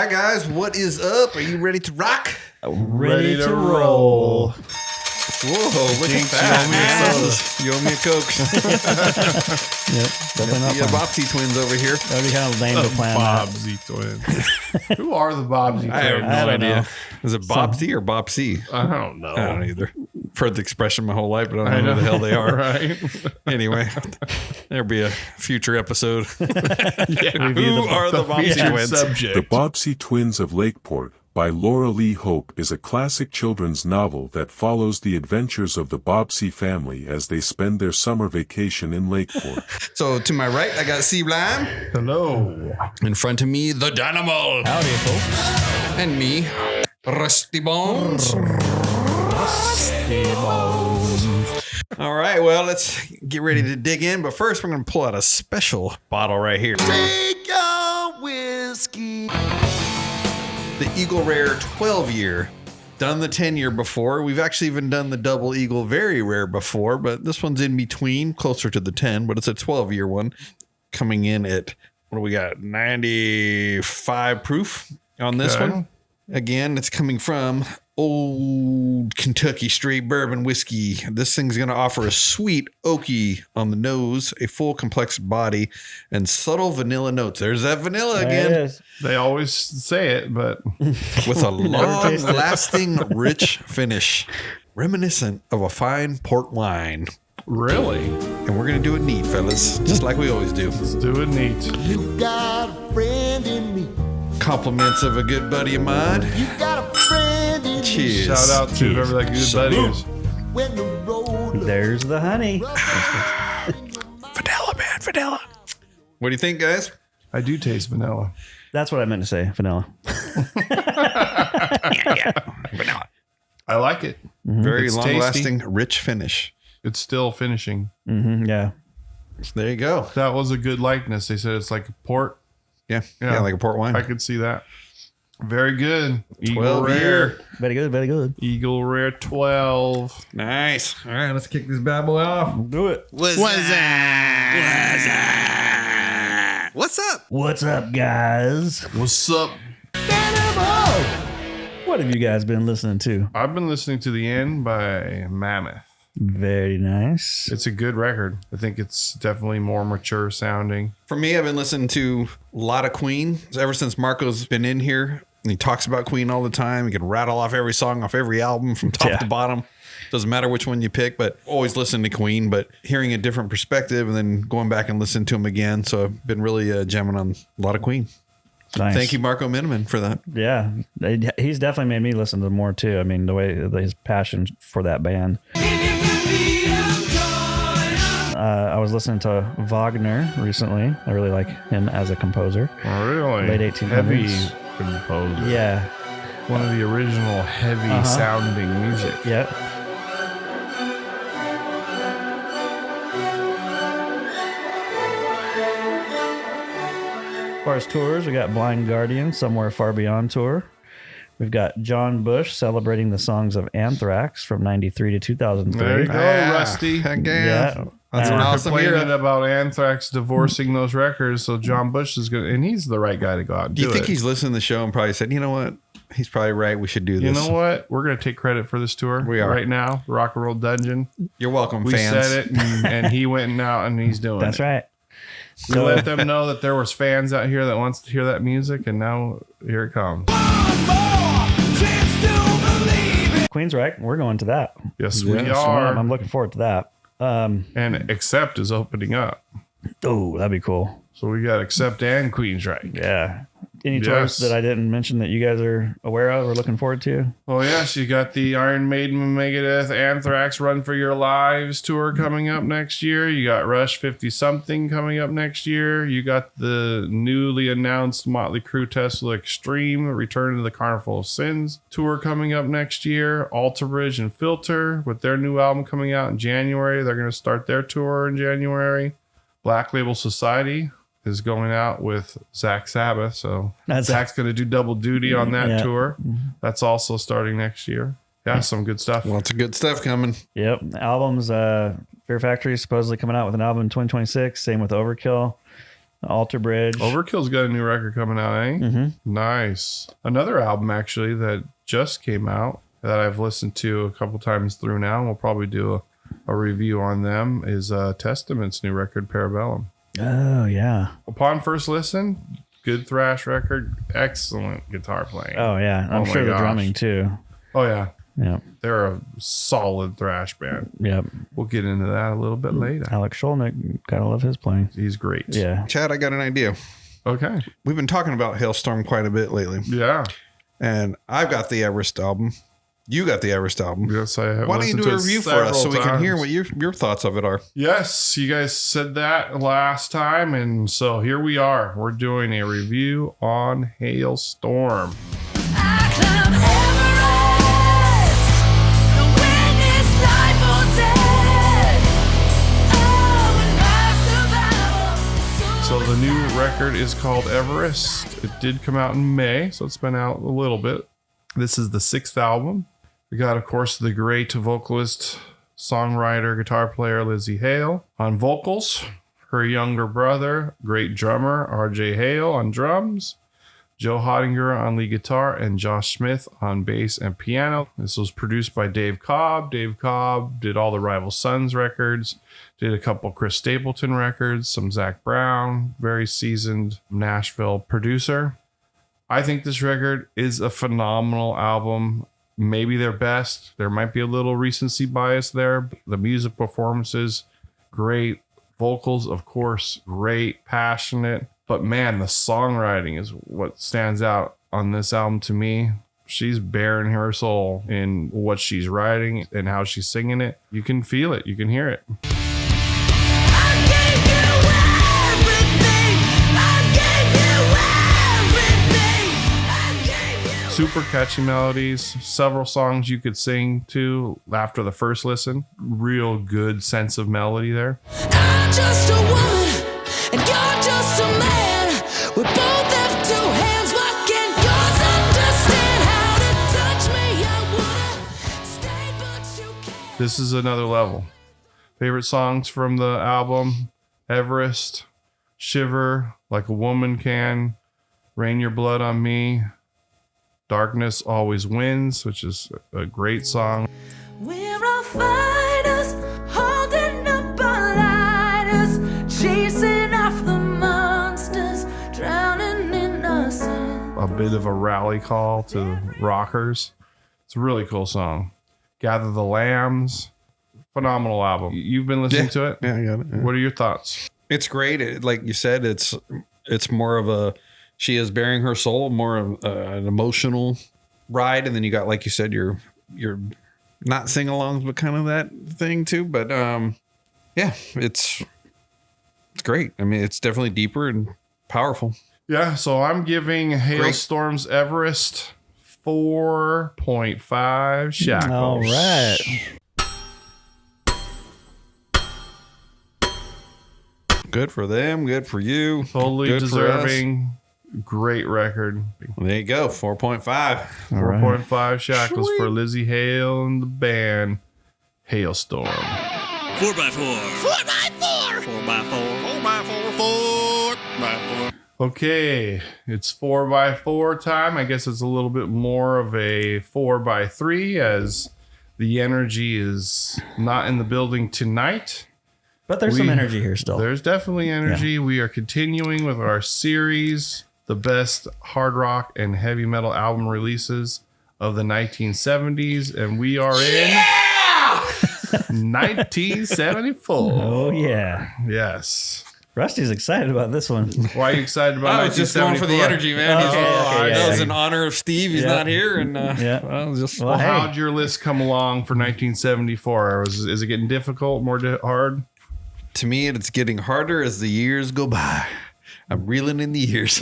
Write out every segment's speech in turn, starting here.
right, guys, what is up? Are you ready to rock? Ready to roll. Whoa, look at that. You owe me a Coke. Yep, definitely not The Bobsy twins over here. That'd be kind of lame to plan that. Bobsy twins. Who are the Bobsy twins? I have no I don't idea. know. Is it Bobsy or Bobsy? I don't know. I don't know either. I've heard the expression my whole life, but I don't know who the hell they are. Right? Anyway, there'll be a future episode. Who Review are the Bobsy featured twins? subject. The Bobsy Twins of Lakeport by Laura Lee Hope is a classic children's novel that follows the adventures of the Bobsy family as they spend their summer vacation in Lakeport. So to my right, I got C-Blime. Hello. In front of me, the Dynamo. Howdy, folks. And me, Rusty Bones. All right, well, let's get ready to dig in. But first, we're going to pull out a special bottle right here. Take your whiskey. The Eagle Rare 12-year. Done the 10-year before. We've actually even done the Double Eagle Very Rare before, but this one's in between, closer to the 10, but it's a 12-year one. Coming in at, what do we got, 95 proof on this one. Again, it's coming from Old Kentucky Straight Bourbon Whiskey. This thing's going to offer a sweet oaky on the nose, a full complex body, and subtle vanilla notes. There's that vanilla again. They always say it, but With a long-lasting, rich finish, reminiscent of a fine port wine. really, And we're going to do it neat, fellas, just like we always do. let's do it neat. You got a friend in me. Compliments of a good buddy of mine. You got a friend in me. Cheers. Shout out to whoever that good buddy is. When the road There's the honey. Vanilla, man, vanilla. What do you think, guys? I do taste vanilla. That's what I meant to say. Vanilla. Vanilla. I like it. Very It's long-lasting, rich finish. It's still finishing. Yeah. So there you go. That was a good likeness. They said it's like a port. Yeah, like a port wine. I could see that. Very good. Eagle 12 Rare. year. Very good. Very good. Eagle Rare 12. Nice. All right, let's kick this bad boy off. Do it. What's up? What's up, guys? What's up? What have you guys been listening to? I've been listening to The End by Mammoth. Very nice. It's a good record. I think it's definitely more mature sounding. For me, I've been listening to a lot of Queen ever since Marco's been in here. And he talks about Queen all the time. He can rattle off every song off every album from top to bottom. Doesn't matter which one you pick, but always listen to Queen, but hearing a different perspective and then going back and listening to him again. So I've been really jamming on a lot of Queen. Nice. Thank you, Marco Miniman, for that. Yeah. He's definitely made me listen to more, too. I mean, the way his passion for that band. I was listening to Wagner recently. I really like him as a composer. Really? Late 1800s. Heavy composer. Yeah. One of the original heavy sounding music. Yeah. As far as tours, we got Blind Guardian, Somewhere Far Beyond tour. We've got John Bush celebrating the songs of Anthrax from 93 to 2003. There you go, Rusty. Heck Yeah. That's an awesome Complaining era. about Anthrax divorcing those records, so John Bush is going to, and he's the right guy to go out and Do you think it. he's listening to the show and probably said, you know what? He's probably right. We should do this. You know what? We're going to take credit for this tour. We are. Right now, Rock and Roll Dungeon. You're welcome, We fans. said it, and he went out and he's doing That's it. right. We let them know that there was fans out here that wants to hear that music, and now here it comes. Queensryche, we're going to that. Yes, we Yes, are. I'm looking forward to that. And Accept is opening up. Oh, that'd be cool. So we got Accept and Queensryche. Yeah. Any Yes. tours that I didn't mention that you guys are aware of or looking forward to? Oh, yes, you got the Iron Maiden, Megadeth, Anthrax Run for Your Lives tour coming up next year. You got Rush 50-something coming up next year. You got the newly announced Motley Crue Tesla Extreme, Return to the Carnival of Sins tour coming up next year. Alter Bridge and Filter with their new album coming out in January. They're going to start their tour in January. Black Label Society is going out with Zach Sabbath. So Zach's going to do double duty on that tour. That's also starting next year. Yeah, some good stuff. Lots of good stuff coming. Yep. Albums, Fear Factory is supposedly coming out with an album in 2026. Same with Overkill. Alter Bridge. Overkill's got a new record coming out, eh? Mm-hmm. Nice. Another album, actually, that just came out that I've listened to a couple times through now, and we'll probably do a review on them, is Testament's new record, Parabellum. Oh, yeah. Upon first listen, good thrash record, excellent guitar playing. Oh, yeah. I'm my sure the gosh. drumming, too. Oh, yeah. Yeah. They're a solid thrash band. Yep. We'll get into that a little bit later. Alex Skolnick, gotta love his playing. He's great. Yeah. Chad, I got an idea. Okay. We've been talking about Hailstorm quite a bit lately. Yeah. And I've got the Everest album. You got the Everest album. Yes, I have. Why don't you listened do a to it review for us so we several can hear times. what your thoughts of it are? Yes, you guys said that last time, and so here we are. We're doing a review on Hailstorm. I climb Everest. The wind is life or death. Oh, and my survival. So the new record is called Everest. It did come out in May, so it's been out a little bit. This is the 6th album. We got, of course, the great vocalist, songwriter, guitar player Lizzie Hale on vocals. Her younger brother, great drummer RJ Hale on drums. Joe Hottinger on lead guitar, and Josh Smith on bass and piano. This was produced by Dave Cobb. Dave Cobb did all the Rival Sons records, did a couple Chris Stapleton records, some Zach Brown, very seasoned Nashville producer. I think this record is a phenomenal album. Maybe their best. There might be a little recency bias there. The music performances, great. Vocals, of course, great, passionate. But man, the songwriting is what stands out on this album to me. She's bearing her soul in what she's writing and how she's singing it. You can feel it. You can hear it. I gave you everything. I gave you everything. I gave you. Super catchy melodies. Several songs you could sing to after the first listen. Real good sense of melody there. I'm just a woman, and you're just a man. We both have two hands. Why can't yours understand how to touch me? I wanna stay, but you can't. This is another level. Favorite songs from the album: Everest, Shiver, Like a Woman Can, Rain Your Blood on Me, Darkness Always Wins, which is a great song. We're all fighters, holding up our lighters, chasing off the monsters, drowning in our sin. A bit of a rally call to rockers. It's a really cool song. Gather the Lambs. Phenomenal album. You've been listening to it? Yeah, I got it. Yeah. What are your thoughts? It's great. Like you said, it's more of a, she is bearing her soul, more of an emotional ride. And then you got, like you said, your not sing-alongs, but kind of that thing too. But yeah, it's great. I mean, it's definitely deeper and powerful. Yeah, so I'm giving Hailstorm's Everest 4.5 shackles. All right. Good for them. Good for you. Totally Good for us. deserving. Great record. There you go. 4.5. 4.5 shackles for Lizzie Hale and the band Hailstorm. 4x4. 4x4. 4x4. Okay, it's 4x4 time. I guess it's a little bit more of a 4x3 as the energy is not in the building tonight. But there's some energy here still. There's definitely energy. Yeah. We are continuing with our series, the best hard rock and heavy metal album releases of the 1970s. And we are in 1974. Oh, yeah. Yes. Rusty's excited about this one. Why are you excited about I was just going for the 1974? energy, man. Okay, That yeah, was yeah. in honor of Steve. He's Yeah. not here. And Yeah. well, just Well, Well, hey. how'd your list come along for 1974? Is it getting difficult, more hard? to me, it's getting harder as the years go by. I'm reeling in the years.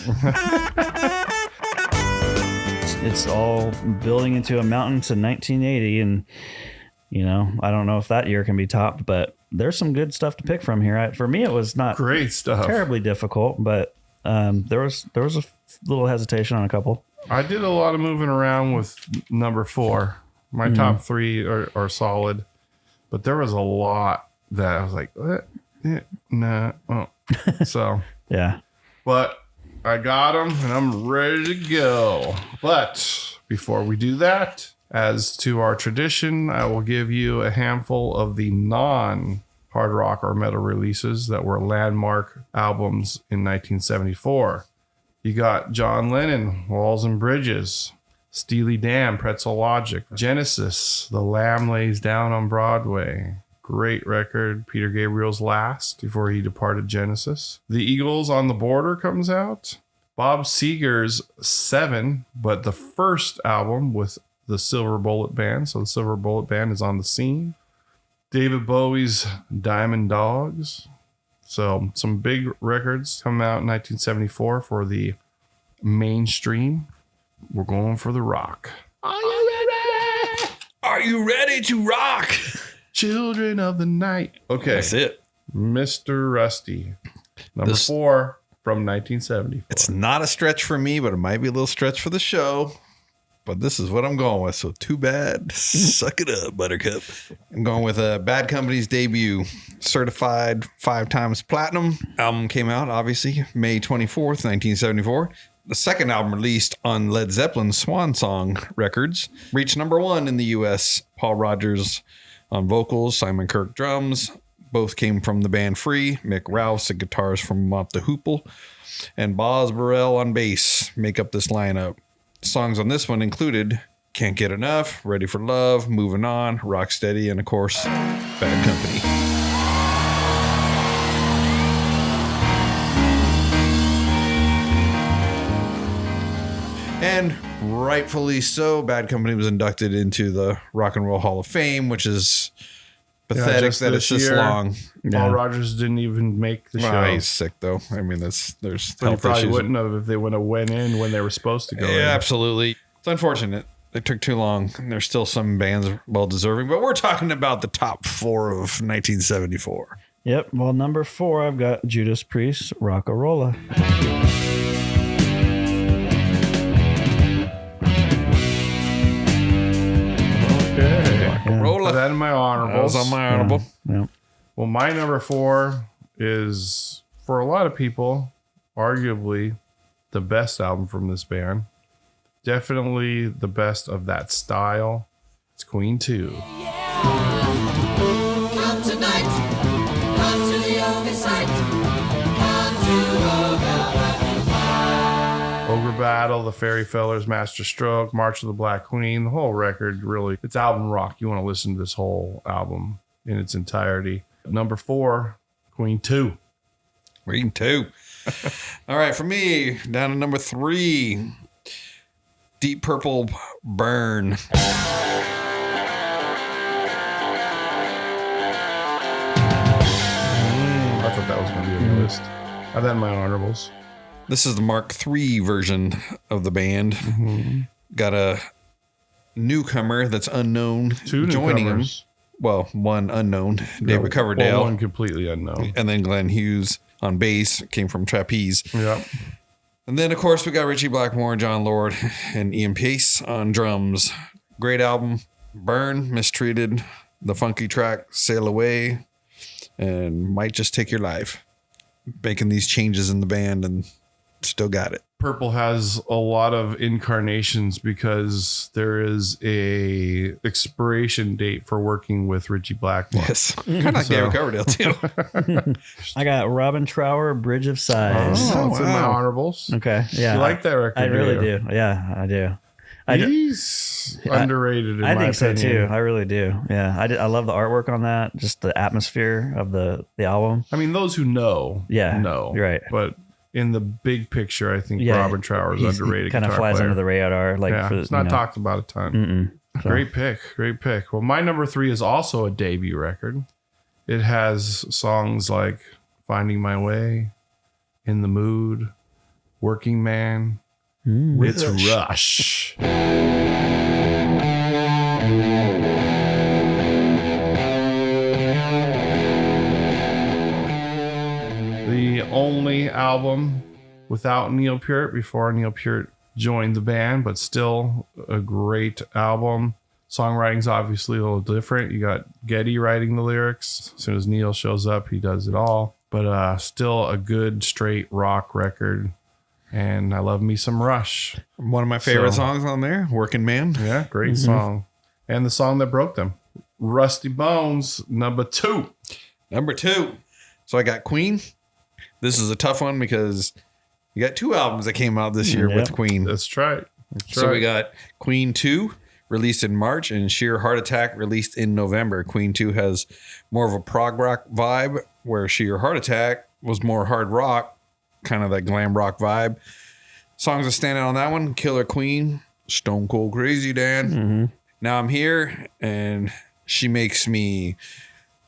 It's all building into a mountain to 1980. And, you know, I don't know if that year can be topped, but there's some good stuff to pick from here. For me, it was not Great stuff. terribly difficult, but there was a little hesitation on a couple. I did a lot of moving around with number 4. My top 3 are solid, but there was a lot that I was like, what? Nah. Oh. So Yeah. But I got them and I'm ready to go. But before we do that, as to our tradition, I will give you a handful of the non-hard rock or metal releases that were landmark albums in 1974. You got John Lennon, Walls and Bridges, Steely Dan, Pretzel Logic, Genesis, The Lamb Lays Down on Broadway. Great record. Peter Gabriel's last before he departed Genesis. The Eagles on the Border comes out. Bob Seger's Seven, but the first album with the Silver Bullet Band. So the Silver Bullet Band is on the scene. David Bowie's Diamond Dogs. So some big records come out in 1974 for the mainstream. We're going for the rock. Are you ready to rock? Children of the Night. Okay. That's it. Mr. Rusty. Number 4 from 1974. It's not a stretch for me, but it might be a little stretch for the show. But this is what I'm going with. So too bad. Suck it up, Buttercup. I'm going with Bad Company's debut. Certified 5 times platinum. Album came out, obviously, May 24th, 1974. The second album released on Led Zeppelin's Swan Song Records. Reached number 1 in the U.S. Paul Rodgers on vocals, Simon Kirke drums. Both came from the band Free. Mick Rouse and guitars from Mott the Hoople. And Boz Burrell on bass make up this lineup. Songs on this one included Can't Get Enough, Ready for Love, Moving On, Rocksteady, and of course, Bad Company. And rightfully so, Bad Company was inducted into the Rock and Roll Hall of Fame, which is pathetic that it's this long. Paul Rodgers didn't even make the show. He's sick though. I mean, there's But he health probably issues. wouldn't have if they would have went in when they were supposed to go in. Yeah, absolutely. It's unfortunate. It took too long. And there's still some bands well deserving, but we're talking about the top 4 of 1974. Yep. Well, number 4, I've got Judas Priest, Rock-a-Rolla. Put that in my honorables. That was on my honorable. Yeah. Well, my number 4 is, for a lot of people, arguably the best album from this band. Definitely the best of that style. It's Queen 2. Come tonight, come to the only sight, come to Ogre Battle, The Fairy Fellers, Master Stroke, March of the Black Queen, the whole record, really. It's album rock. You want to listen to this whole album in its entirety. Number 4, Queen 2. Queen 2. All right, for me, down to number 3, Deep Purple, Burn. I thought that was going to be on the list. I have that in my honorables. This is the Mark III version of the band. Mm-hmm. Got a newcomer that's unknown 2 joining him. newcomers. Well, one unknown, David Coverdale. Well, one completely unknown. And then Glenn Hughes on bass, came from Trapeze. Yep. And then, of course, we got Richie Blackmore, John Lord, and Ian Pace on drums. Great album. Burn, Mistreated, the funky track, Sail Away, and Might Just Take Your Life. Making these changes in the band and still got it. Purple has a lot of incarnations because there is a expiration date for working with Richie Blackmore. Yes. Kind of like David Coverdale, too. I got Robin Trower, Bridge of Sighs. Oh, it's in my wow. honorables. Okay. Yeah. You like that record? I really you? do. Yeah, I do. He's underrated in my I think so opinion. too. I really do. Yeah. I love the artwork on that. Just the atmosphere of the album. I mean, those who know, Yeah, know. you're right. But in the big picture, I think Yeah. Robin Trower is underrated. Kind of guitar flies player. under the radar. Like Yeah, for, it's not talked about a ton. So. Great pick. Great pick. Well, my number 3 is also a debut record. It has songs like Finding My Way, In the Mood, Working Man. It's Rush. The only album without Neil Peart before Neil Peart joined the band, but still a great album. Songwriting's obviously a little different. You got Geddy writing the lyrics. As soon as Neil shows up, he does it all. but still a good straight rock record. And I love me some Rush. One of my favorite songs on there, Working Man. Yeah, great song. And the song that broke them. Rusty Bones, number 2. Number 2. So I got Queen. This is a tough one because you got 2 albums that came out this year with Queen. That's right. So we got Queen 2 released in March and Sheer Heart Attack released in November. Queen 2 has more of a prog rock vibe, where Sheer Heart Attack was more hard rock, kind of that glam rock vibe. Songs that stand out on that one: Killer Queen, Stone Cold Crazy Dan, Now I'm Here, and She Makes Me.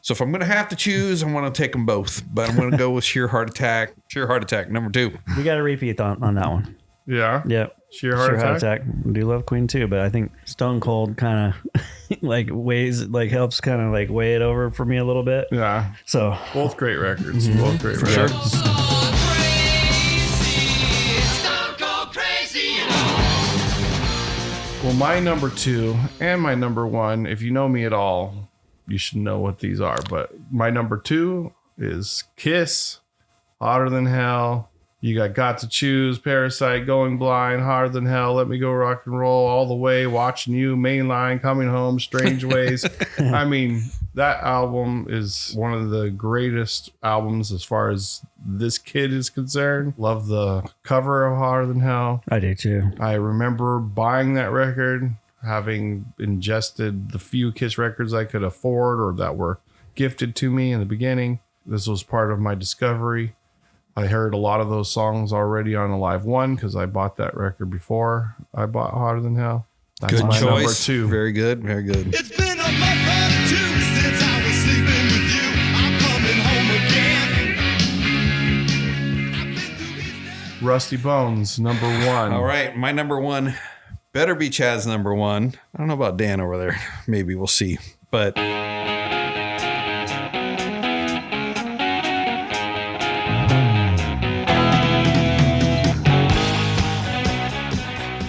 So if I'm going to have to choose, I want to take them both, but I'm going to go with Sheer Heart Attack. Sheer Heart Attack, number 2. We got a repeat on that one. Yeah. Yep. Sheer Heart Attack. I do love Queen too, but I think Stone Cold kind of helps kind of like weigh it over for me a little bit. Yeah. So both great records. Both great records. Sure. Well, my number 2 and my number 1, if you know me at all, you should know what these are. But my number 2 is Kiss, Hotter Than Hell. You got to Choose, Parasite, Going Blind, Harder Than Hell, Let Me Go Rock and Roll, All the Way, Watching You, Mainline, Coming Home, Strange Ways. I mean, that album is one of the greatest albums as far as this kid is concerned. Love the cover of Harder Than Hell. I do too. I remember buying that record, having ingested the few Kiss records I could afford or that were gifted to me in the beginning. This was part of my discovery. I heard a lot of those songs already on Alive 1 because I bought that record before I bought Hotter Than Hell. That's Good my choice. number 2. Very good. Very good. It's been a month or 2 since I was sleeping with you. I'm coming home again. Rusty Bones, number 1. All right. My number 1 better be Chad's number 1. I don't know about Dan over there. Maybe we'll see. But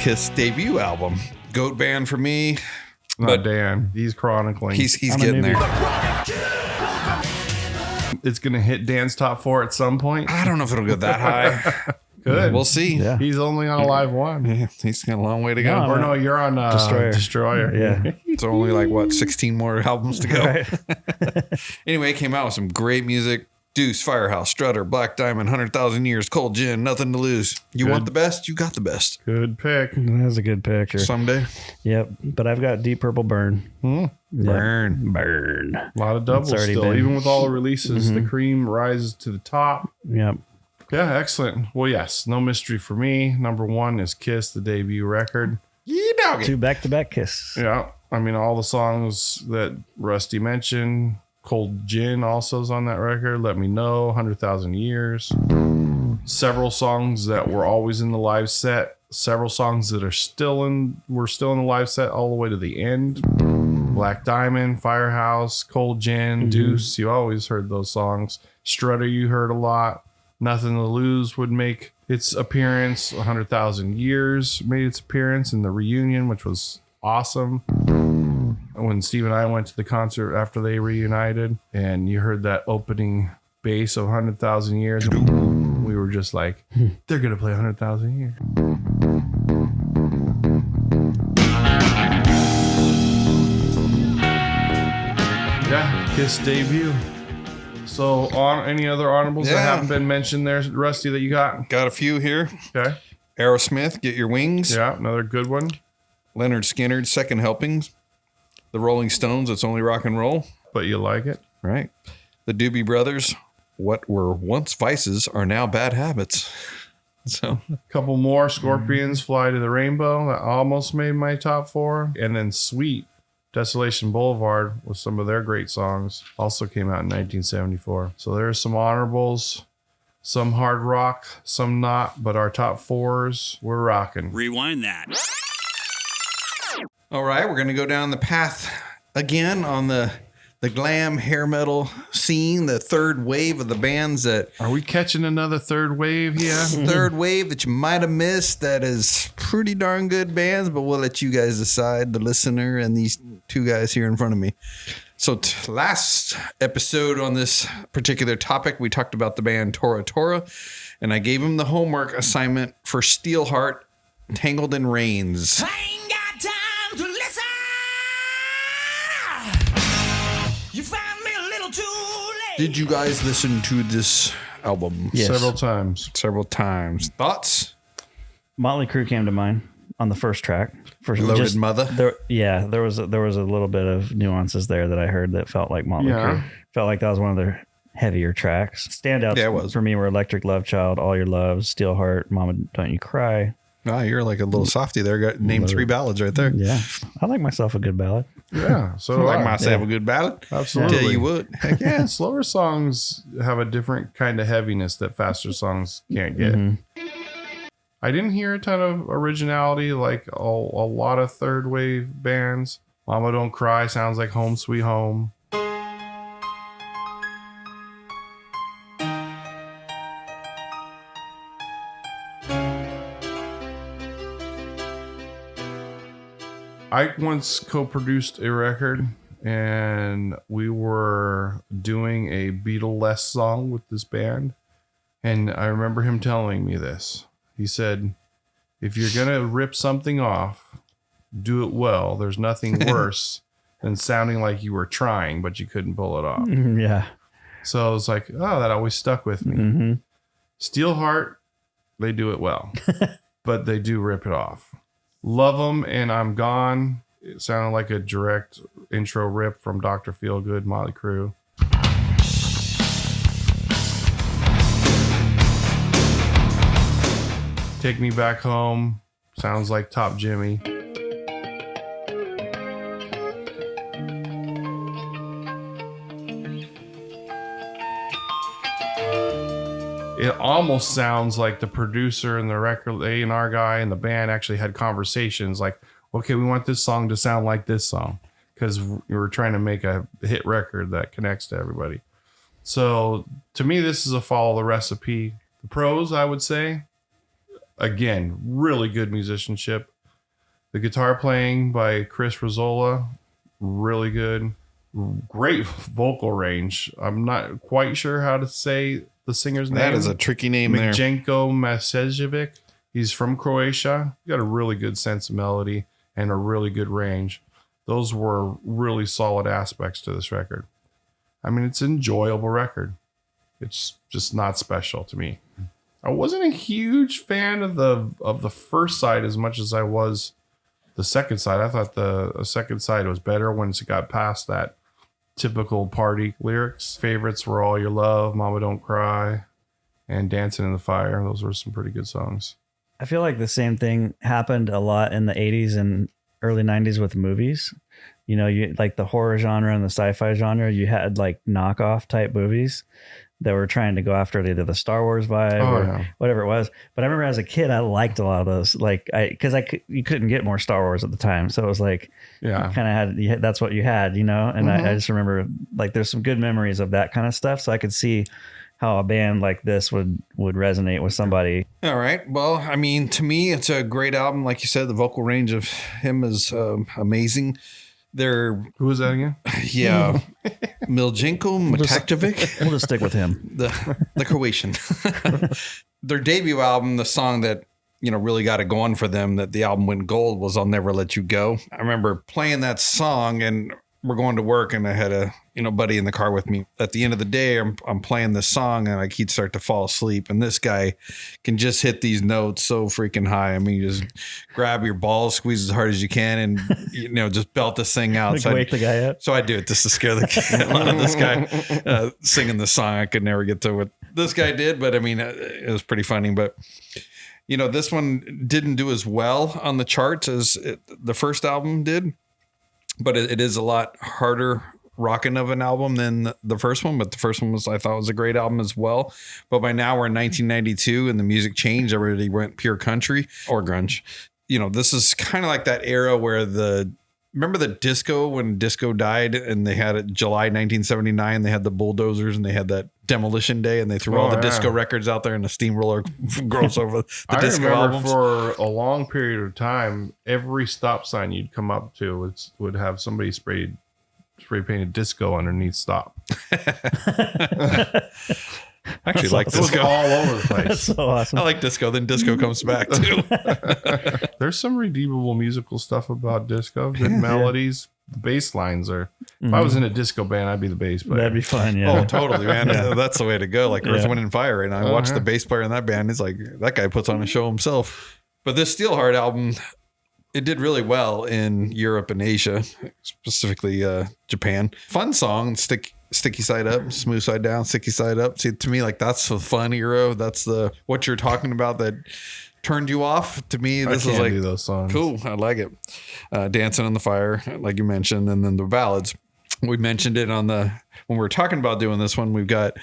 Kiss debut album. GOAT band for me. Not Dan. He's chronicling. He's getting there. It's going to hit Dan's top 4 at some point. I don't know if it'll go that high. Good. We'll see. Yeah. He's only on Alive 1. Yeah, he's got a long way to go. No, Or no, you're on Destroyer. Yeah. It's only like, what, 16 more albums to go? Right. Anyway, it came out with some great music. Deuce, Firehouse, Strutter, Black Diamond, 100,000 Years, Cold Gin, Nothing to Lose. You want the best? You got the best. Good pick. That's a good picture. Someday. Yep. But I've got Deep Purple Burn. Yep. Burn. Burn. A lot of doubles already still. been- Even with all the releases, the cream rises to the top. Yep. Yeah, excellent. Well, yes, no mystery for me. Number 1 is Kiss, the debut record. You dog it. 2 back-to-back Kiss. Yeah, I mean, all the songs that Rusty mentioned. Cold Gin also is on that record. Let Me Know, 100,000 Years. Several songs that were always in the live set. Several songs that were still in the live set all the way to the end. Black Diamond, Firehouse, Cold Gin, Deuce. You always heard those songs. Strutter, you heard a lot. Nothing to Lose would make its appearance. 100,000 Years made its appearance in the reunion, which was awesome. When Steve and I went to the concert after they reunited, and you heard that opening bass of 100,000 Years, we were just like, they're going to play 100,000 Years. Yeah, Kiss debut. So, on any other honorables that Yeah. haven't been mentioned there, Rusty, that you got? Got a few here. Okay. Aerosmith, Get Your Wings. Yeah, another good one. Leonard Skinner's Second Helpings. The Rolling Stones, It's Only Rock and Roll. But you like it? Right. The Doobie Brothers, What Were Once Vices Are Now Bad Habits. So, Couple more. Scorpions, Fly to the Rainbow. That almost made my top 4. And then Sweet, Desolation Boulevard, with some of their great songs, also came out in 1974. So there's some honorables, some hard rock, some not, but our top 4s, we're rocking. Rewind that. all right, we're going to go down the path again on the the glam hair metal scene, the third wave of the bands that Are we catching another third wave here? third wave that you might have missed that is pretty darn good bands, but we'll let you guys decide, the listener and these two guys here in front of me. So last episode on this particular topic, we talked about the band Tora Tora, and I gave him the homework assignment for Steelheart, Tangled in Reins. I ain't got time to listen. You found me a little too late. Did you guys listen to this album? Yes. Several times. Several times. Thoughts? Motley Crue came to mind on the first track. Loaded Mother? There was a little bit of nuances there that I heard that felt like Motley Crue. Felt like that was one of their heavier tracks. Standouts Yeah, it was. for me were Electric Love Child, All Your Love, Steelheart, Mama Don't You Cry. Oh, you're like a little softy there. Got named 3 ballads right there. Yeah, I like myself a good ballad. Yeah. So I like do I. myself a good ballad. Absolutely. Tell you what. Heck yeah. Yeah, slower songs have a different kind of heaviness that faster songs can't get. I didn't hear a ton of originality like a lot of third wave bands. Mama Don't Cry sounds like Home Sweet Home. I once co-produced a record and we were doing a Beatle-less song with this band. And I remember him telling me this. He said, if you're going to rip something off, do it well. There's nothing worse than sounding like you were trying, but you couldn't pull it off. Yeah. So I was like, oh, that always stuck with me. Steelheart, they do it well, but they do rip it off. Love 'em and I'm Gone. It sounded like a direct intro rip from Dr. Feelgood, Motley Crue. Take Me Back Home sounds like Top Jimmy. It almost sounds like the producer and the record A&R guy and the band actually had conversations like, okay, we want this song to sound like this song because we were trying to make a hit record that connects to everybody. So to me, this is a follow the recipe. The pros, I would say, again, really good musicianship. The guitar playing by Chris Rizzola, really good. Great vocal range. I'm not quite sure how to say the singer's name. That is a tricky name there. Mjenko Masejevic. He's from Croatia. He got a really good sense of melody and a really good range. Those were really solid aspects to this record. I mean, it's an enjoyable record. It's just not special to me. I wasn't a huge fan of the first side as much as I was the second side. I thought the second side was better once it got past that typical party lyrics. Favorites were All Your Love, Mama Don't Cry, and Dancing in the Fire. Those were some pretty good songs. I feel like the same thing happened a lot in the 80s and early 90s with movies. You know, you like the horror genre and the sci-fi genre, you had like knockoff type movies that were trying to go after either the Star Wars vibe or whatever it was. But I remember as a kid, I liked a lot of those, like you couldn't get more Star Wars at the time. So it was like, Yeah. kind of that's what you had, you know? And I just remember like, there's some good memories of that kind of stuff. So I could see how a band like this would resonate with somebody. All right. Well, I mean, to me, it's a great album. Like you said, the vocal range of him is amazing. They're, Who was that again? yeah, Miljenko Matakjevic, We'll just stick with him. the Croatian. Their debut album, the song that, you know, really got it going for them, that the album went gold, was I'll Never Let You Go. I remember playing that song and we're going to work and I had a, you know, buddy in the car with me. At the end of the day, I'm playing this song and like he'd start to fall asleep. And this guy can just hit these notes so freaking high. I mean, you just grab your balls, squeeze as hard as you can, and you know, just belt this thing out. Like, wake the guy up. So I do it just to scare the kid out of this guy singing the song. I could never get to what this guy did, but I mean, it was pretty funny. But you know, this one didn't do as well on the charts as the first album did. But it is a lot harder rocking of an album than the first one. But the first one I thought was a great album as well. But by now we're in 1992 and the music changed. Everybody went pure country or grunge. You know, this is kind of like that era where the Remember the disco when disco died and they had it July 1979, they had the bulldozers and they had that demolition day and they threw all the disco records out there and the steamroller grows over the disco albums. For a long period of time, every stop sign you'd come up to would have somebody spray painted disco underneath stop. I actually like It was disco. all over the place. That's so awesome. I like disco. Then disco comes back too. There's some redeemable musical stuff about disco. Good melodies. The bass lines are. If I was in a disco band, I'd be the bass player. That'd be fun. Yeah. Oh, totally, man. That's the way to go. Like Earth, Yeah. Wind, and Fire right now. I watched the bass player in that band. He's like, that guy puts on a show himself. But this Steelheart album, it did really well in Europe and Asia, specifically Japan. Fun song, sticky side up, smooth side down, sticky side up. See, to me, like that's the fun era. That's the what you're talking about that turned you off. To me, this is like do those songs. cool. I like it. Dancing on the Fire, like you mentioned, and then the ballads. We mentioned it on when we were talking about doing this one. We've got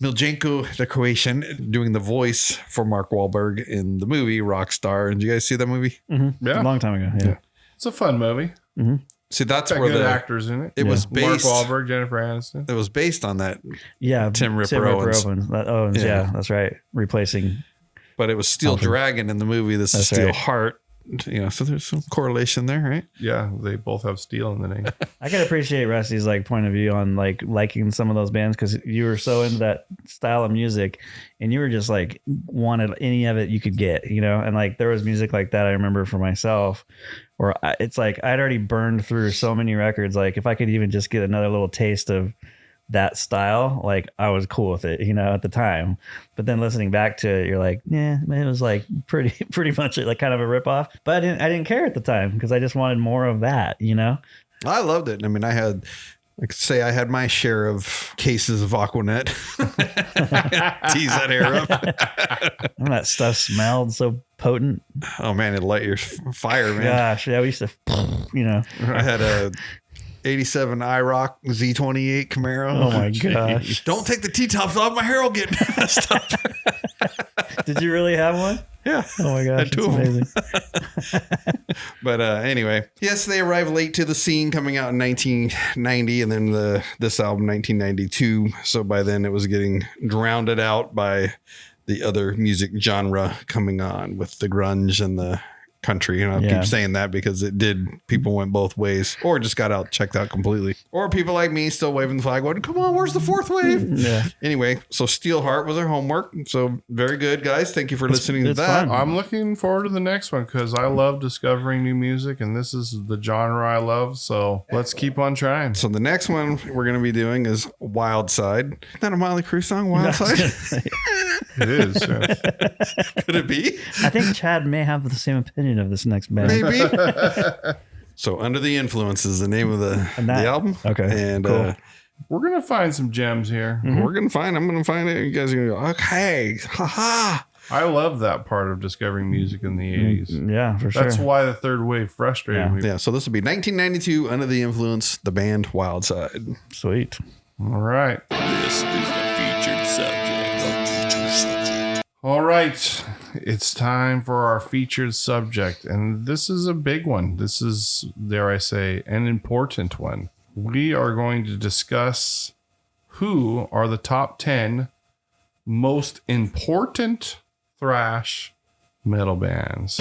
Miljenko, the Croatian, doing the voice for Mark Wahlberg in the movie Rockstar. And did you guys see that movie? Yeah. A long time ago. Yeah. It's a fun movie. See, that's Got where good the actors in it. it was Mark based. Wahlberg, Jennifer Aniston. It was based on that, Yeah. Tim Ripper Owens. Owens. Yeah. Yeah, that's right. Replacing. but it was Steel Dragon in the movie. This is That's right. Steelheart. You know, so there's some correlation there, right? Yeah, they both have steel in the name. I can appreciate Rusty's like point of view on like liking some of those bands because you were so into that style of music and you were just like wanted any of it you could get, you know, and like there was music like that I remember for myself where it's like I'd already burned through so many records. Like if I could even just get another little taste of that style, like I was cool with it, you know, at the time. But then listening back to it, you're like, yeah, it was like pretty much like kind of a ripoff. But I didn't care at the time because I just wanted more of that, you know. I loved it. I mean, I had my share of cases of Aquanet. Tease that hair up. And that stuff smelled so potent. Oh man, it light your fire, man. Gosh, yeah, we used to, you know. I had a 87 IROC Z28 Camaro. Oh my gosh. Don't take the T-tops off. My hair will get messed up. Did you really have one? Yeah. Oh my gosh, Had two it's of 'em. amazing. But anyway, yes, they arrived late to the scene, coming out in 1990, and then this album 1992. So by then it was getting drowned out by the other music genre coming on with the grunge and the country. And I Yeah. keep saying that because people went both ways, or just got checked out completely, or people like me still waving the flag going, come on, where's the fourth wave? Yeah. Anyway, so Steelheart was our homework. So very good, guys. Thank you for listening to it's that. fun. I'm looking forward to the next one because I love discovering new music and this is the genre I love. So let's keep on trying. So the next one we're going to be doing is Wild Side. Isn't that a Miley Cyrus song, Wild Side? It is. Yeah. Could it be? I think Chad may have the same opinion of this next band. Maybe. So Under the Influence is the name of the album. Okay, And cool. We're going to find some gems here. I'm going to find it. You guys are going to go, okay. Ha I love that part of discovering music in the 80s. Yeah, for sure. That's why the third wave frustrated me. Yeah. So this will be 1992, Under the Influence, the band Wild Side. Sweet. All right. This is the featured subject. All right. It's time for our featured subject. And this is a big one. This is, dare I say, an important one. We are going to discuss who are the top 10 most important thrash metal bands.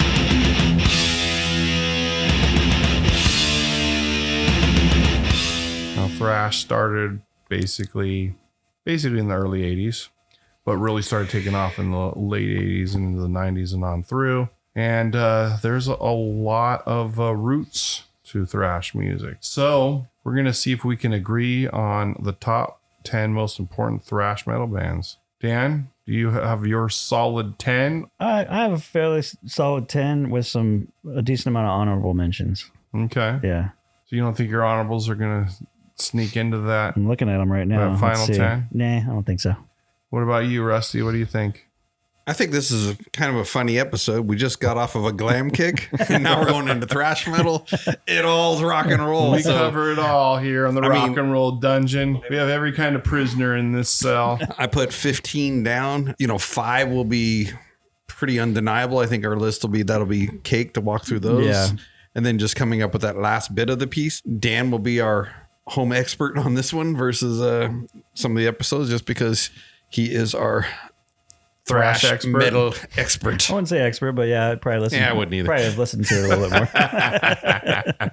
Now, thrash started basically in the early 80s, but really started taking off in the late 80s and into the 90s and on through. And there's a lot of roots to thrash music. So we're going to see if we can agree on the top 10 most important thrash metal bands. Dan, do you have your solid 10? I have a fairly solid 10 with a decent amount of honorable mentions. Okay. Yeah. So you don't think your honorables are going to sneak into that? I'm looking at them right now. That final Let's see. 10? Nah, I don't think so. What about you, Rusty? What do you think? I think this is kind of a funny episode. We just got off of a glam kick, and now we're going into thrash metal. It all's rock and roll. We So cover it all here on the rock and roll dungeon. We have every kind of prisoner in this cell. I put 15 down. 5 will be pretty undeniable. I think our list that'll be cake to walk through those. Yeah. and then just coming up with that last bit of the piece. Dan will be our home expert on this one versus some of the episodes, just because he is our thrash expert. metal expert. I wouldn't say expert, but yeah, I'd probably listen. Yeah, I wouldn't either. Probably have listened to it a little bit more.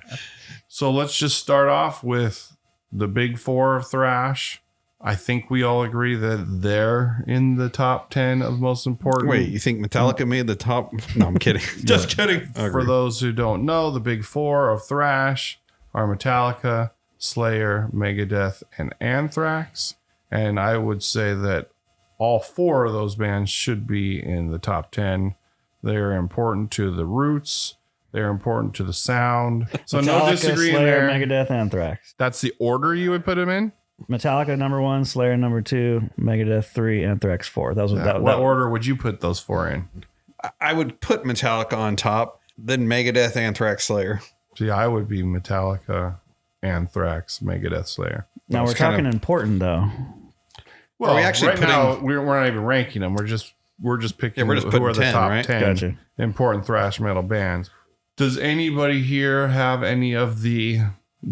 So let's just start off with the big four of thrash. I think we all agree that they're in the top 10 of most important. Wait, you think Metallica made the top? No, I'm kidding. Just kidding. For those who don't know, the big four of thrash are Metallica, Slayer, Megadeth, and Anthrax. And I would say that all four of those bands should be in the top 10. They're important to the roots. They're important to the sound. So no Metallica, disagreeing Slayer, there. Megadeth, Anthrax. That's the order you would put them in? Metallica number 1, Slayer number 2, Megadeth 3, Anthrax 4. That was What order would you put those four in? I would put Metallica on top, then Megadeth, Anthrax, Slayer. See, I would be Metallica, Anthrax, Megadeth, Slayer. Now we're talking important though. Well, Are we actually right now we're not even ranking them. We're just picking we're just who putting are the 10, top right? 10 Gotcha. important thrash metal bands. Does anybody here have any of the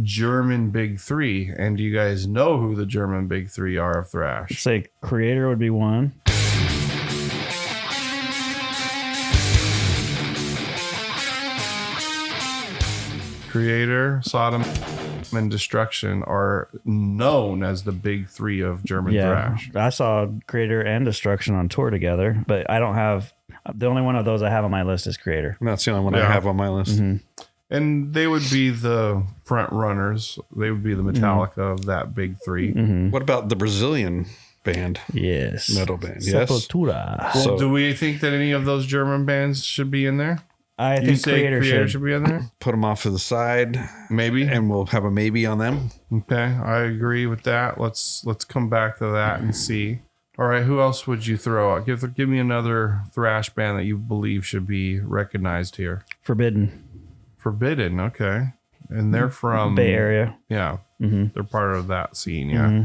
German big three? And do you guys know who the German big three are of thrash? Say Creator would be 1. Creator, Sodom, and Destruction are known as the big three of German Yeah, thrash. I saw Creator and Destruction on tour together, but I don't have the only one of those I have on my list is Creator. That's the only one I Yeah. have on my list. And they would be the front runners. They would be the Metallica of that big three. What about the Brazilian band? Yes, Metal band, yes. Sepultura. Well, So- do we think that any of those German bands should be in there? I You think say Creator should. be in there? Put them off to the side, Maybe. and we'll have a maybe on them. Okay, I agree with that. Let's come back to that and see. All right, who else would you throw out? Give me another thrash band that you believe should be recognized here. Forbidden Forbidden, okay. And they're from Bay Area. Yeah, they're part of that scene. Yeah.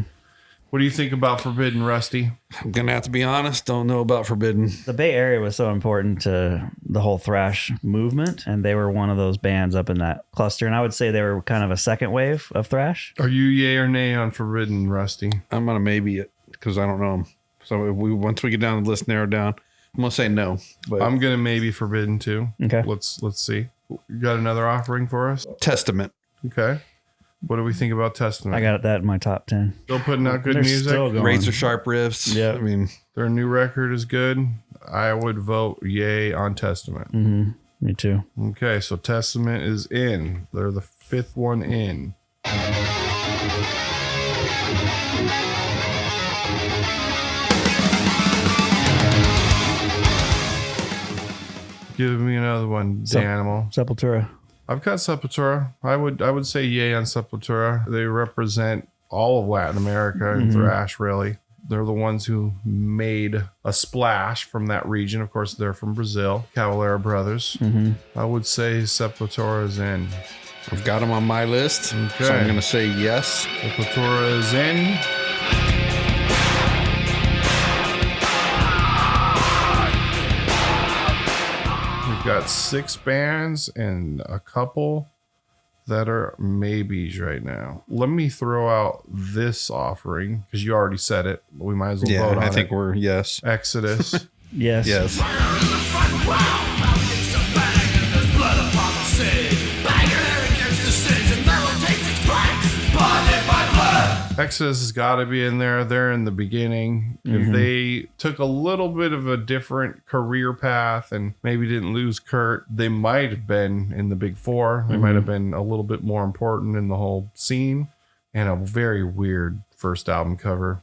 What do you think about Forbidden, Rusty? I'm gonna have to be honest. Don't know about Forbidden. The Bay Area was so important to the whole thrash movement, and they were one of those bands up in that cluster. And I would say they were kind of a second wave of thrash. Are you yay or nay on Forbidden, Rusty? I'm gonna maybe it because I don't know them. So if once we get down the list narrowed down, I'm gonna say no. But I'm gonna maybe Forbidden too. Okay. Let's see. You got another offering for us? Testament. Okay. What do we think about Testament? I got that in my top 10. Still putting out good They're music. still going. Razor sharp riffs. Yeah. I mean, Their new record is good. I would vote yay on Testament. Me too. Okay, so Testament is in. They're the fifth one in. Give me another one, Danimal. Sepultura. I've got Sepultura. I would say yay on Sepultura. They represent all of Latin America and thrash, really. They're the ones who made a splash from that region. Of course, they're from Brazil, Cavalera Brothers. I would say Sepultura is in. I've got them on my list. So Okay. I'm gonna say yes. Sepultura is in. We've got 6 bands and a couple that are maybes right now. Let me throw out this offering because you already said it. We might as well Yeah, vote on I think it. we're yes. Exodus. Yes. Yes. Exodus has got to be in there. They're in the beginning. If they took a little bit of a different career path and maybe didn't lose Kurt, they might have been in the big four. They might have been a little bit more important in the whole scene. And a very weird first album cover.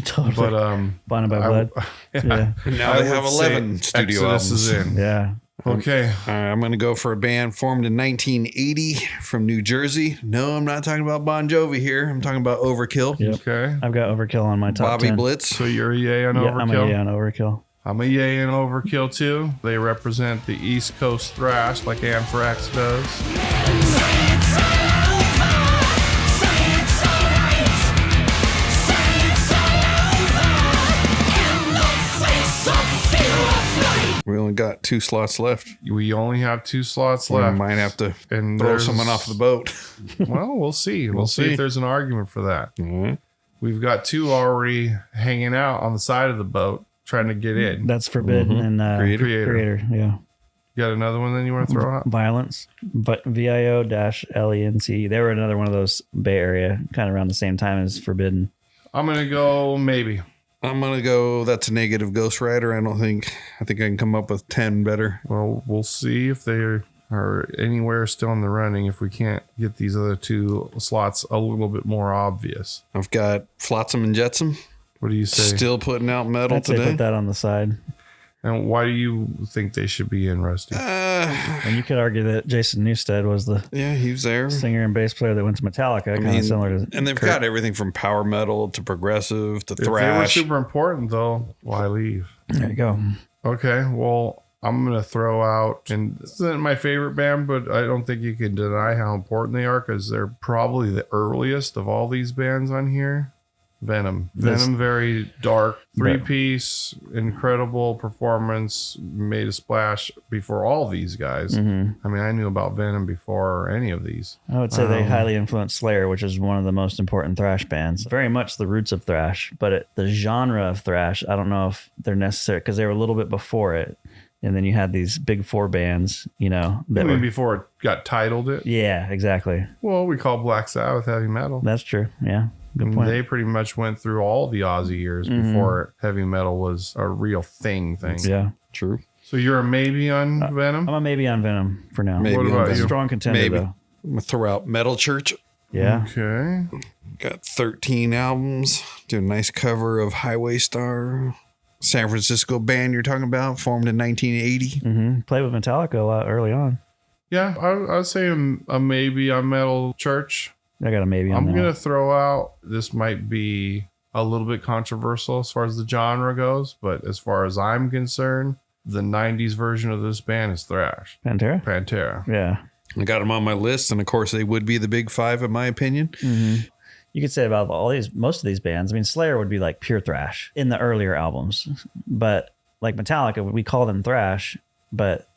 Totally. But Bonded by Blood. Yeah. Now they have would say 11 studio Exodus albums. is in. Yeah. Okay. I'm going to go for a band formed in 1980 from New Jersey. No, I'm not talking about Bon Jovi here. I'm talking about Overkill. Yep. Okay. I've got Overkill on my top Bobby 10. Blitz. So you're a yay on Yeah, Overkill? I'm a yay on Overkill. I'm a yay on Overkill too. They represent the East Coast thrash like Anthrax does. We only only got 2 slots left. We only have 2 slots We left. might have to And throw there's- someone off the boat. Well, we'll see. We'll see see. if there's an argument for that. Mhm. We've got 2 already hanging out on the side of the boat trying to get in. That's Forbidden and Creator. Yeah. You got another one then you want to throw out? Violence, but VIO-LENC. They were another one of those Bay Area, kind of around the same time as Forbidden. I'm going to go maybe. I'm going to go, that's a negative Ghost Rider. I think I can come up with 10 better. Well, we'll see if they are anywhere still in the running if we can't get these other 2 slots a little bit more obvious. I've got Flotsam and Jetsam. What do you say? Still putting out metal I'd say today. put that on the side. And why do you think they should be in, Rusty? And you could argue that Jason Newsted was the Yeah, he was there. singer and bass player that went to Metallica, kind of similar to. And they've Kurt. got everything from power metal to progressive to If they were thrash. super important, though, why leave? There you go. Okay, well, I'm going to throw out, and this isn't my favorite band, but I don't think you can deny how important they are because they're probably the earliest of all these bands on here. Venom. Venom, very dark, 3-piece, incredible performance, made a splash before all these guys. Mhm. I mean, I knew about Venom before any of these. I would say they highly influenced Slayer, which is one of the most important thrash bands. Very much the roots of thrash, but the genre of thrash, I don't know if they're necessary because they were a little bit before it. And then you had these big 4 bands, you know, that Even were, before it got titled it. yeah, exactly. Well, we call Black Sabbath heavy metal. That's true. Yeah. Good And point. they pretty much went through all the Aussie years before heavy metal was a real thing. Yeah. True. So you're a maybe on Venom? I'm a maybe on Venom for now. Maybe What on about Venom. you? Strong contender, Maybe. though. I'm going to throw out Metal Church. Yeah. Okay. Got 13 albums. Do a nice cover of Highway Star. San Francisco band you're talking about, formed in 1980. Mm-hmm. Played with Metallica a lot early on. Yeah, I'd say a maybe on Metal Church. I got a maybe on I'm that. going to throw out, this might be a little bit controversial as far as the genre goes, but as far as I'm concerned, the 90s version of this band is thrash. Pantera? Pantera. Yeah. I got them on my list, and of course, they would be the big 5 in my opinion. You could say about most of these bands. I mean, Slayer would be like pure thrash in the earlier albums, but like Metallica, we call them thrash, but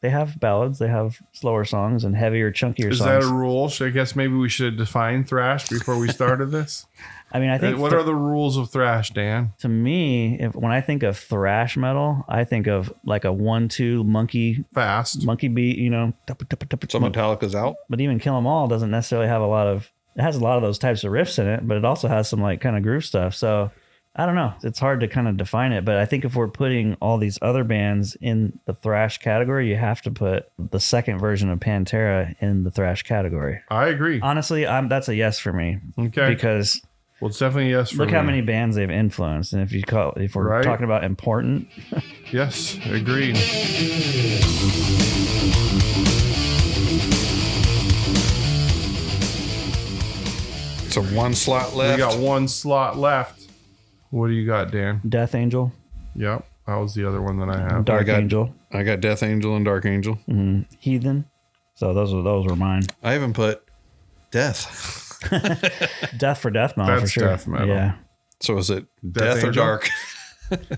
they have ballads, they have slower songs and heavier, chunkier Is songs. that a rule? I guess maybe we should define thrash before we started this. I mean, I think What are the rules of thrash, Dan? to me, when I think of thrash metal, I think of like a 1-2 monkey Fast. beat, you know. So Metallica's out. But even Kill 'Em All doesn't necessarily have it has a lot of those types of riffs in it, but it also has some like kind of groove stuff. So I don't know. It's hard to kind of define it, but I think if we're putting all these other bands in the thrash category, you have to put the second version of Pantera in the thrash category. I agree. Honestly, that's a yes for me. Okay. Because Well, it's definitely a yes for look me. how many bands they've influenced, and if we're Right. talking about important, Yes, agreed. So 1 slot left. We got 1 slot left. What do you got, Dan? Death Angel, Yep, that was the other one that I have. Dark got- Angel, I got Death Angel and Dark Angel. Heathen. So those were mine. I haven't put Death. Death for death metal for That's sure. death metal. Yeah. So is it Death or Angel? Dark?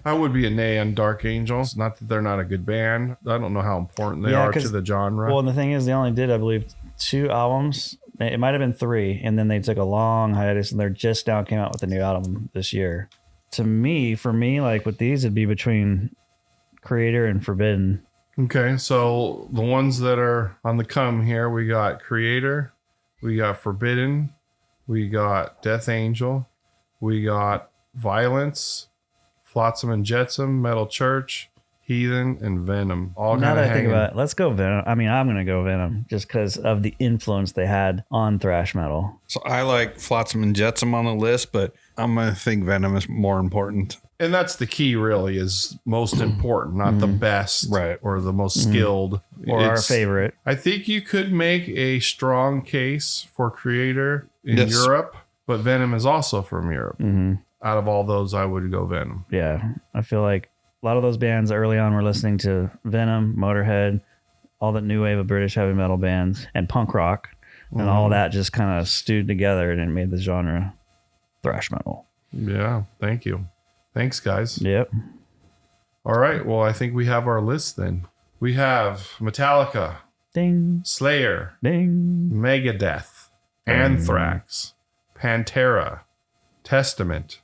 I would be a nay on Dark Angels. Not that they're not a good band. I don't know how important they Yeah, are 'cause- to the genre. Well, and the thing is, they only did, I believe, 2 albums. It might have been 3, and then they took a long hiatus, and they're just now came out with a new album this year. For me, like with these, it'd be between Creator and Forbidden. Okay, so the ones that are on the come here, we got Creator, we got Forbidden, we got Death Angel, we got Violence, Flotsam and Jetsam, Metal Church, Heathen, and Venom. All Now kind of that I think hanging. about it, let's go Venom. I mean, I'm going to go Venom just because of the influence they had on thrash metal. So I like Flotsam and Jetsam on the list, but I'm going to think Venom is more important. And that's the key, really, is most important, not the best Right. or the most skilled. Or our It's- favorite. I think you could make a strong case for Creator in Yes. Europe, but Venom is also from Europe. Out of all those, I would go Venom. Yeah. I feel like a lot of those bands early on were listening to Venom, Motorhead, all the new wave of British heavy metal bands, and punk rock. And all that just kind of stewed together and it made the genre thrash metal. Yeah, thank you. Thanks, guys. Yep. All right. Well, I think we have our list then. We have Metallica, Ding, Slayer, ding. Megadeth, Anthrax, Pantera, Testament,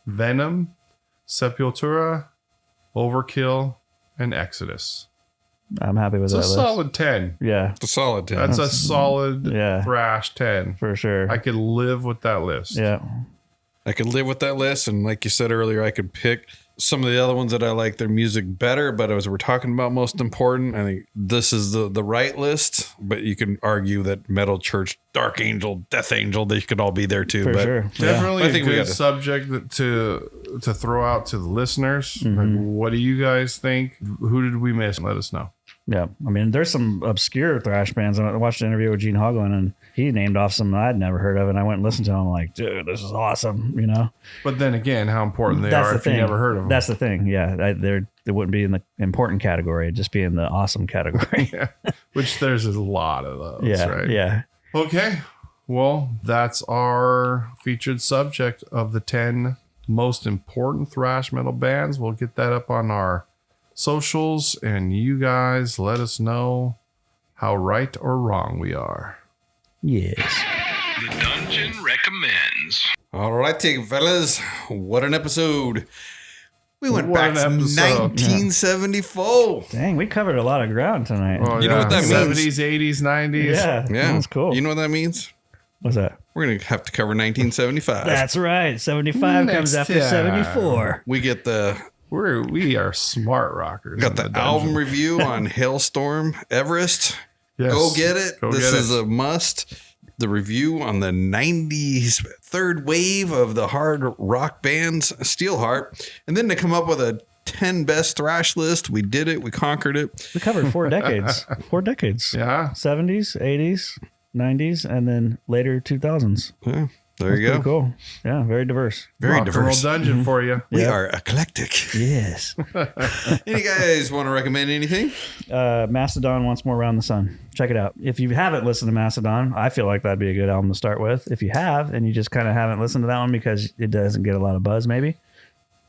Venom, Sepultura, Overkill, and Exodus. I'm happy with It's that a list. solid 10. Yeah, It's a solid 10. That's a solid yeah. thrash 10. for sure. I could live with that list. Yeah. I could live with that list. And like you said earlier, I could pick some of the other ones that I like their music better. But as we're talking about most important, I think this is the right list. But you can argue that Metal Church, Dark Angel, Death Angel, they could all be there too. For but sure. Definitely I a think we good gotta- subject to throw out to the listeners. Mm-hmm. Like, what do you guys think? Who did we miss? Let us know. Yeah. I mean, there's some obscure thrash bands. I watched an interview with Gene Hoglan and he named off some I'd never heard of. And I went and listened to them. I'm like, dude, this is awesome. You know, But then again, how important they that's are the if thing. you never heard of them. That's the thing. Yeah. They wouldn't be in the important category. It'd just be in the awesome category. Which there's a lot of those, yeah. right? Yeah. Okay. Well, that's our featured subject of the 10 most important thrash metal bands. We'll get that up on our socials, and you guys let us know how right or wrong we are. Yes. The Dungeon recommends. All righty, fellas. What an episode. We went What back an to episode. 1974. Dang, we covered a lot of ground tonight. Oh, You know what that means? 70s, 80s, 90s. Yeah. Yeah. That's cool. You know what that means? What's that? We're going to have to cover 1975. That's right. 75 comes Next after time. 74. We get We are smart rockers. got in the dungeon. album review on Hailstorm Everest. Yes. Go get it. Go This get is it. a must. The review on the 90s third wave of the hard rock bands, Steelheart. And then to come up with a 10 best thrash list. We did it. We conquered it. We covered 4 decades. 4 decades. Yeah. 70s, 80s, 90s, and then later 2000s. Yeah, there you Pretty go. cool. Yeah, very diverse. Very Rock and roll diverse. dungeon for you. We Yeah. are eclectic. Yes. Any guys want to recommend anything? Mastodon Once More Around the Sun. Check it out. If you haven't listened to Mastodon, I feel like that'd be a good album to start with. If you have, and you just kind of haven't listened to that one because it doesn't get a lot of buzz, maybe,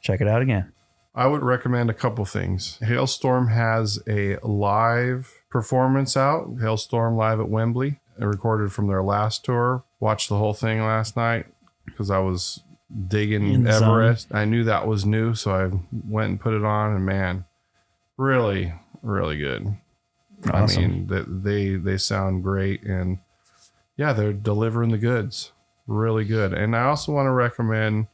check it out again. I would recommend a couple things. Hailstorm has a live performance out. Hailstorm live at Wembley. I recorded from their last tour. Watched the whole thing last night because I was In digging the zone. Everest. I knew that was new, so I went and put it on. And man, really, really good. Awesome. I mean, they sound great, and yeah, they're delivering the goods. Really good. And I also want to recommend.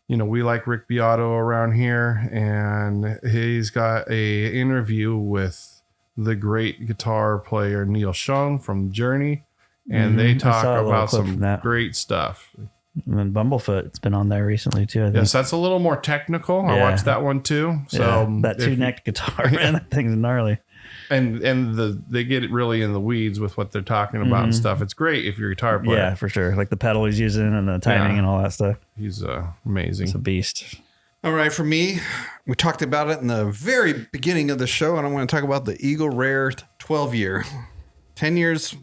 You know, we like Rick Beato around here, and he's got a interview with the great guitar player Neil Schon from Journey, and they I talk saw a little about clip some from that. great stuff. And then Bumblefoot, it's been on there recently too. I think. Yes, that's a little more technical. I Yeah. watched that one too. So Yeah, that if- 2-necked guitar, man, that thing's gnarly. and they get it really in the weeds with what they're talking about and stuff. It's great if you're a guitar player. Yeah, for sure. Like the pedal he's using and the timing Yeah. and all that stuff. He's It's a amazing. beast. All right, for me, we talked about it in the very beginning of the show, and I want to talk about the Eagle Rare 12 year. 10 years,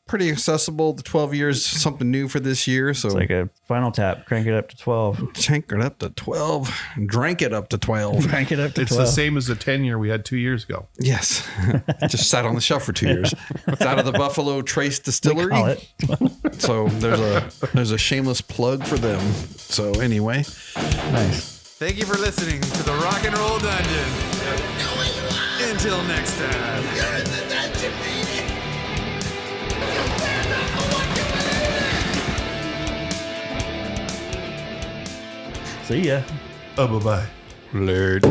pretty accessible. The 12 years, something new for this year. So It's like a Final Tap. Crank it up to 12. tank it up to 12, drank it up to 12. Crank it up to It's 12. the same as the 10-year we had 2 years ago. Yes. Just sat on the shelf for 2 years. It's out of the Buffalo Trace Distillery. Call it. So there's a shameless plug for them. So anyway, Nice. Thank you for listening to the Rock and Roll Dungeon. Until next time. You're in the dungeon, baby. See ya. Oh, bye-bye. Lord.